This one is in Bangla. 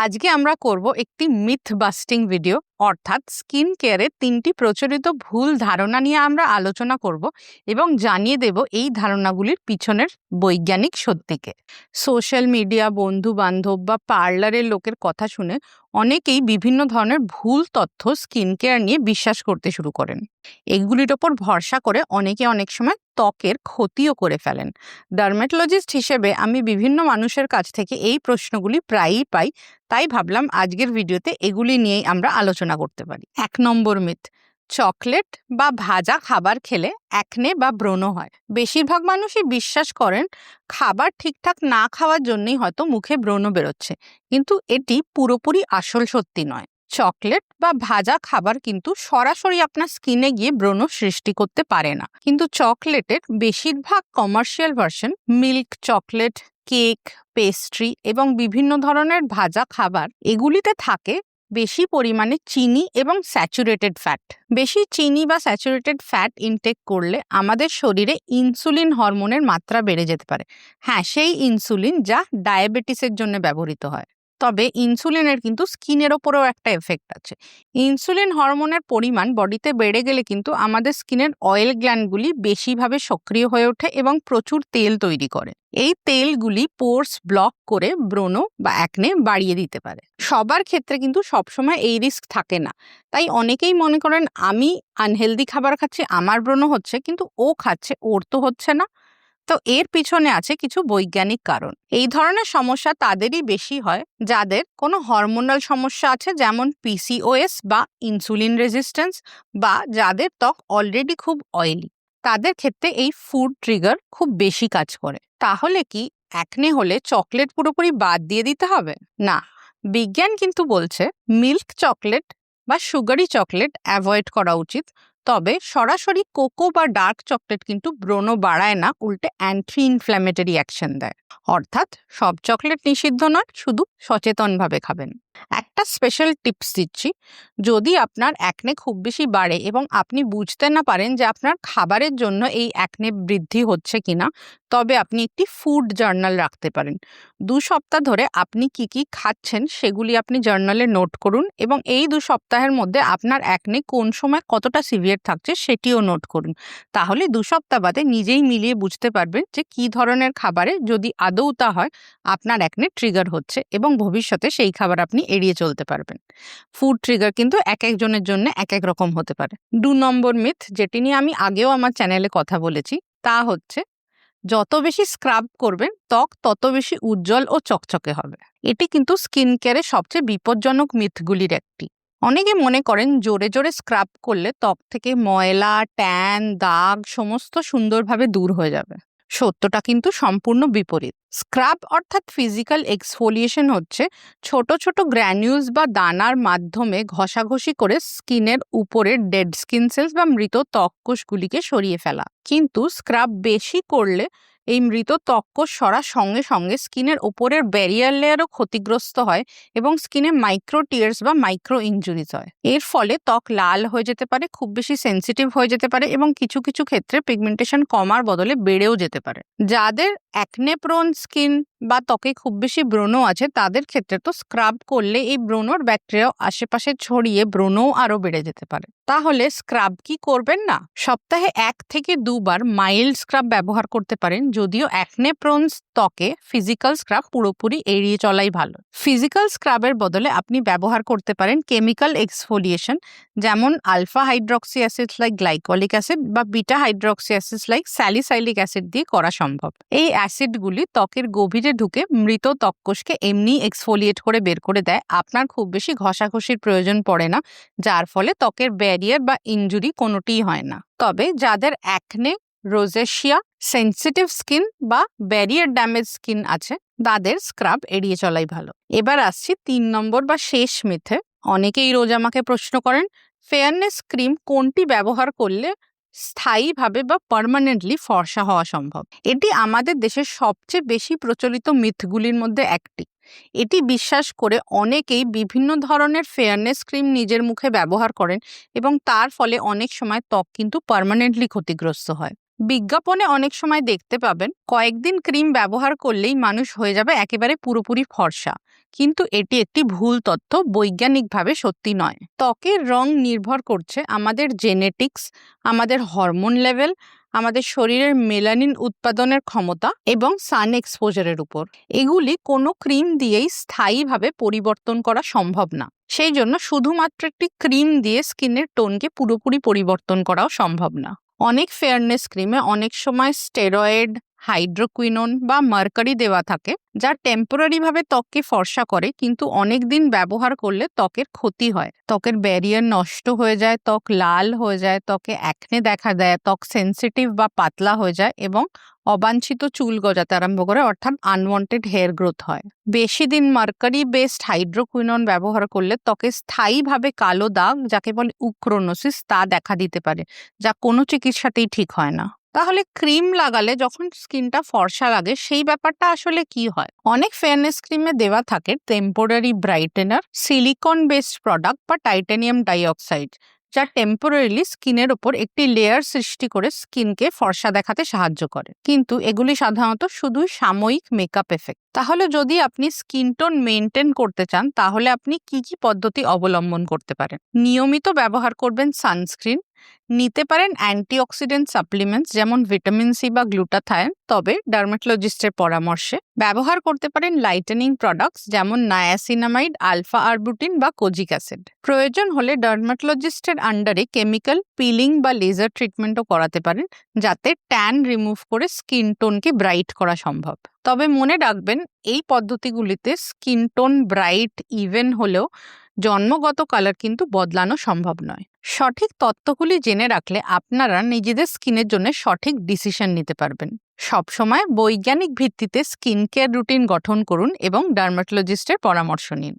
আজকে আমরা করব একটি মিথ বাস্টিং ভিডিও, অর্থাৎ স্কিন কেয়ারের 3টি প্রচলিত ভুল ধারণা নিয়ে আমরা আলোচনা করব এবং জানিয়ে দেব এই ধারণাগুলির পিছনের বৈজ্ঞানিক সত্যিকে। সোশ্যাল মিডিয়া, বন্ধু বান্ধব বা পার্লারের লোকের কথা শুনে অনেকেই বিভিন্ন ধরনের ভুল তথ্য স্কিন কেয়ার নিয়ে বিশ্বাস করতে শুরু করেন। এগুলির ওপর ভরসা করে অনেকে অনেক সময় ত্বকের ক্ষতিও করে ফেলেন। ডার্মেটোলজিস্ট হিসেবে আমি বিভিন্ন মানুষের কাছ থেকে এই প্রশ্নগুলি প্রায়ই পাই, তাই ভাবলাম আজকের ভিডিওতে এগুলি নিয়েই আমরা আলোচনা করতে পারি। 1 নম্বর মিথ, চকলেট বা ভাজা খাবার খেলে অ্যাকনে বা ব্রণ হয়। বেশিরভাগ মানুষই বিশ্বাস করেন খাবার ঠিকঠাক না খাওয়ার জন্যই হয়তো মুখে ব্রণ বেরোচ্ছে, কিন্তু এটি পুরোপুরি আসল সত্যি নয়। চকলেট বা ভাজা খাবার কিন্তু সরাসরি আপনার স্কিনে গিয়ে ব্রণ সৃষ্টি করতে পারে না, কিন্তু চকলেটের বেশিরভাগ commercial version, milk chocolate, cake, pastry এবং বিভিন্ন ধরনের ভাজা খাবার, এগুলিতে থাকে বেশি পরিমাণে চিনি এবং স্যাচুরেটেড ফ্যাট। বেশি চিনি বা স্যাচুরেটেড ফ্যাট ইনটেক করলে আমাদের শরীরে ইনসুলিন হরমোনের মাত্রা বেড়ে যেতে পারে। হ্যাঁ, সেই ইনসুলিন যা ডায়াবেটিসের জন্য ব্যবহৃত হয়। তবে ইনসুলিনের কিন্তু স্কিনের ওপরেও একটা এফেক্ট আছে। ইনসুলিন হরমোনের পরিমাণ বডিতে বেড়ে গেলে কিন্তু আমাদের স্কিনের অয়েল গ্ল্যান্ডগুলি বেশিভাবে সক্রিয় হয়ে ওঠে এবং প্রচুর তেল তৈরি করে। এই তেলগুলি পোরস ব্লক করে ব্রণ বা অ্যাকনে বাড়িয়ে দিতে পারে। সবার ক্ষেত্রে কিন্তু সবসময় এই রিস্ক থাকে না, তাই অনেকেই মনে করেন আমি আনহেলদি খাবার খাচ্ছি, আমার ব্রণ হচ্ছে, কিন্তু ও খাচ্ছে, ওর তো হচ্ছে না। তো এর পিছনে আছে কিছু বৈজ্ঞানিক কারণ। এই ধরনের সমস্যা তাদেরই বেশি হয় যাদের কোনো হরমোনাল সমস্যা আছে, যেমন পিসিওএস বা ইনসুলিন রেজিস্ট্যান্স, বা যাদের ত্বক অলরেডি খুব অয়েলি। তাদের ক্ষেত্রে এই ফুড ট্রিগার খুব বেশি কাজ করে। তাহলে কি অ্যাকনে হলে চকলেট পুরোপুরি বাদ দিয়ে দিতে হবে? না, বিজ্ঞান কিন্তু বলছে মিল্ক চকলেট বা সুগারি চকলেট অ্যাভয়েড করা উচিত। তবে সরাসরি কোকো বা ডার্ক চকলেট কিন্তু ব্রণ বাড়ায় না, উল্টে অ্যান্টি ইনফ্ল্যামেটরি অ্যাকশন দেয়। অর্থাৎ সব চকলেট নিষিদ্ধ নয়, শুধু সচেতনভাবে খাবেন। একটা স্পেশাল টিপস দিচ্ছি, যদি আপনার অ্যাকনে খুব বেশি বাড়ে এবং আপনি বুঝতে না পারেন যে আপনার খাবারের জন্য এই অ্যাকনে বৃদ্ধি হচ্ছে কিনা, তবে আপনি একটি ফুড জার্নাল রাখতে পারেন। 2 সপ্তাহ ধরে আপনি কি কি খাচ্ছেন সেগুলি আপনি জার্নালে নোট করুন এবং এই 2 সপ্তাহের মধ্যে আপনার অ্যাকনে কোন সময় কতটা সিভিয়ার থাকছে সেটিও নোট করুন। তাহলে 2 সপ্তাহ বাদে নিজেই মিলিয়ে বুঝতে পারবেন যে কি ধরনের খাবারে, যদি আদৌ তা হয়, আপনার অ্যাকনে ট্রিগার হচ্ছে এবং ভবিষ্যতে সেই খাবার আপনি এড়িয়ে চলতে পারবেন। ফুড ট্রিগার কিন্তু এক একজনের জন্য এক এক রকম হতে পারে। 2 নম্বর মিথ, যেটি নিয়ে আমি আগেও আমার চ্যানেলে কথা বলেছি, তা হচ্ছে যত বেশি স্ক্রাব করবেন ত্বক তত বেশি উজ্জ্বল ও চকচকে হবে। এটি কিন্তু স্কিন কেয়ারের সবচেয়ে বিপজ্জনক মিথগুলির একটি। অনেকে মনে করেন জোরে জোরে স্ক্রাব করলে ত্বক থেকে ময়লা, ট্যান, দাগ সমস্ত সুন্দরভাবে দূর হয়ে যাবে। সত্যটা কিন্তু সম্পূর্ণ বিপরীত। স্ক্রাব অর্থাৎ ফিজিক্যাল এক্সফোলিয়েশন হচ্ছে ছোট ছোট গ্র্যানিউলস বা দানার মাধ্যমে ঘষাঘষি করে স্কিনের উপরে ডেড স্কিন সেলস বা মৃত ত্বককোষগুলিকে সরিয়ে ফেলা। কিন্তু স্ক্রাব বেশি করলে এই মৃত ত্বককোষ সরার সঙ্গে সঙ্গে স্কিনের ওপরের ব্যারিয়ার লেয়ারও ক্ষতিগ্রস্ত হয় এবং স্কিনে মাইক্রো টিয়ার্স বা মাইক্রো ইনজুরিজ হয়। এর ফলে ত্বক লাল হয়ে যেতে পারে, খুব বেশি সেন্সিটিভ হয়ে যেতে পারে এবং কিছু কিছু ক্ষেত্রে পিগমেন্টেশন কমার বদলে বেড়েও যেতে পারে। যাদের অ্যাকনে প্রোন স্কিন বা ত্বকে খুব বেশি ব্রণ আছে, তাদের ক্ষেত্রে তো স্ক্রাব করলে এই ব্রণর ব্যাকটেরিয়া আশেপাশে ছড়িয়ে ব্রণও আরো বেড়ে যেতে পারে। তাহলে স্ক্রাব কি করবেন না? সপ্তাহে 1 থেকে 2 বার মাইল্ড স্ক্রাব ব্যবহার করতে পারেন, যদিও অ্যাকনে প্রোন ত্বকে ফিজিক্যাল স্ক্রাব পুরোপুরি এড়িয়ে চলাই ভালো। ফিজিক্যাল স্ক্রাবের বদলে আপনি ব্যবহার করতে পারেন কেমিক্যাল এক্সফোলিয়েশন, যেমন alpha hydroxy acid like glycolic acid বা beta hydroxy acid like salicylic acid দিয়ে করা সম্ভব। এই অ্যাসিডগুলি ত্বকের গভীরে ঢুকে মৃত ত্বককোষকে এমনি এক্সফোলিয়েট করে বের করে দেয়। আপনার খুব বেশি ঘষাঘষির প্রয়োজন পড়ে না, যার ফলে ত্বকের ব্যারিয়ার বা ইনজুরি কোনোটিই হয় না। তবে যাদের অ্যাকনে, রোজেশিয়া, সেনসিটিভ স্কিন বা ব্যারিয়ার ড্যামেজ স্কিন আছে, তাদের স্ক্রাব এড়িয়ে চলাই ভালো। এবার আসছি 3 নম্বর বা শেষ মিথে। অনেকেই রোজ আমাকে প্রশ্ন করেন ফেয়ারনেস ক্রিম কোনটি ব্যবহার করলে স্থায়ীভাবে বা পার্মানেন্টলি ফর্সা হওয়া সম্ভব। এটি আমাদের দেশের সবচেয়ে বেশি প্রচলিত মিথগুলির মধ্যে একটি। এটি বিশ্বাস করে অনেকেই বিভিন্ন ধরনের ফেয়ারনেস ক্রিম নিজের মুখে ব্যবহার করেন এবং তার ফলে অনেক সময় ত্বক কিন্তু পার্মানেন্টলি ক্ষতিগ্রস্ত হয়। বিজ্ঞাপনে অনেক সময় দেখতে পাবেন কয়েকদিন ক্রিম ব্যবহার করলেই মানুষ হয়ে যাবে একেবারে পুরোপুরি ফর্সা, কিন্তু এটি একটি ভুল তথ্য, বৈজ্ঞানিকভাবে সত্যি নয়। ত্বকের রং নির্ভর করছে আমাদের জেনেটিক্স, আমাদের হরমোন লেভেল, আমাদের শরীরের মেলানিন উৎপাদনের ক্ষমতা এবং সান এক্সপোজারের উপর। এগুলি কোনো ক্রিম দিয়েই স্থায়ীভাবে পরিবর্তন করা সম্ভব না। সেই জন্য শুধুমাত্র একটি ক্রিম দিয়ে স্কিনের টোনকে পুরোপুরি পরিবর্তন করাও সম্ভব না। অনেক ফেয়ারনেস ক্রিমে অনেক সময় স্টেরয়েড, হাইড্রোকুইনোন বা মার্কারি দেওয়া থাকে, যা টেম্পোরারি ভাবে ত্বককে ফর্সা করে, কিন্তু অনেক দিন ব্যবহার করলে ত্বকের ক্ষতি হয়। ত্বকের ব্যারিয়ার নষ্ট হয়ে যায়, ত্বক লাল হয়ে যায়, ত্বকে অ্যাকনে দেখা দেয়, ত্বক সেন্সিটিভ বা পাতলা হয়ে যায় এবং অবাঞ্ছিত চুল গজাতে আরম্ভ করে, অর্থাৎ আনওয়ান্টেড হেয়ার গ্রোথ হয়। বেশি দিন মার্কারি বেসড হাইড্রোকুইনোন ব্যবহার করলে ত্বকে স্থায়ীভাবে কালো দাগ, যাকে বলে উক্রোনোসিস, তা দেখা দিতে পারে, যা কোনো চিকিৎসাতেই ঠিক হয় না। তাহলে ক্রিম লাগালে যখন স্কিনটা ফর্সা লাগে, সেই ব্যাপারটা আসলে কি হয়? অনেক ফেয়ারনেস ক্রিমে দেওয়া থাকে টেম্পোরারি ব্রাইটেনার, সিলিকন বেসড প্রোডাক্ট বা টাইটানিয়াম ডাইঅক্সাইড, যা টেম্পোরারিলি স্কিনের ওপর একটি লেয়ার সৃষ্টি করে স্কিনকে ফর্সা দেখাতে সাহায্য করে, কিন্তু এগুলি সাধারণত শুধুই সাময়িক মেকআপ এফেক্ট। তাহলে যদি আপনি স্কিন টোন মেনটেন করতে চান, তাহলে আপনি কি কি পদ্ধতি অবলম্বন করতে পারেন? নিয়মিত ব্যবহার করবেন সানস্ক্রিন, নিতে পারেন অ্যান্টিঅক্সিডেন্ট সাপ্লিমেন্টস যেমন ভিটামিন সি বা গ্লুটাথায়ন, তবে ডার্মাটোলজিস্টের পরামর্শে। ব্যবহার করতে পারেন লাইটেনিং প্রোডাক্টস যেমন নায়াসিনামাইড, আলফা আরবুটিন বা কোজিক অ্যাসিড। প্রয়োজন হলে ডার্মাটোলজিস্টের আন্ডারে কেমিক্যাল পিলিং বা লেজার ট্রিটমেন্টও করাতে পারেন, যাতে ট্যান রিমুভ করে স্কিন টোনকে ব্রাইট করা সম্ভব। তবে মনে রাখবেন, এই পদ্ধতিগুলিতে স্কিন টোন ব্রাইট ইভেন হলেও জন্মগত কালার কিন্তু বদলানো সম্ভব নয়। সঠিক তথ্যগুলি জেনে রাখলে আপনারা নিজেদের স্কিনের জন্য সঠিক ডিসিশন নিতে পারবেন। সবসময় বৈজ্ঞানিক ভিত্তিতে স্কিন কেয়ার রুটিন গঠন করুন এবং ডার্মাটোলজিস্টের পরামর্শ নিন।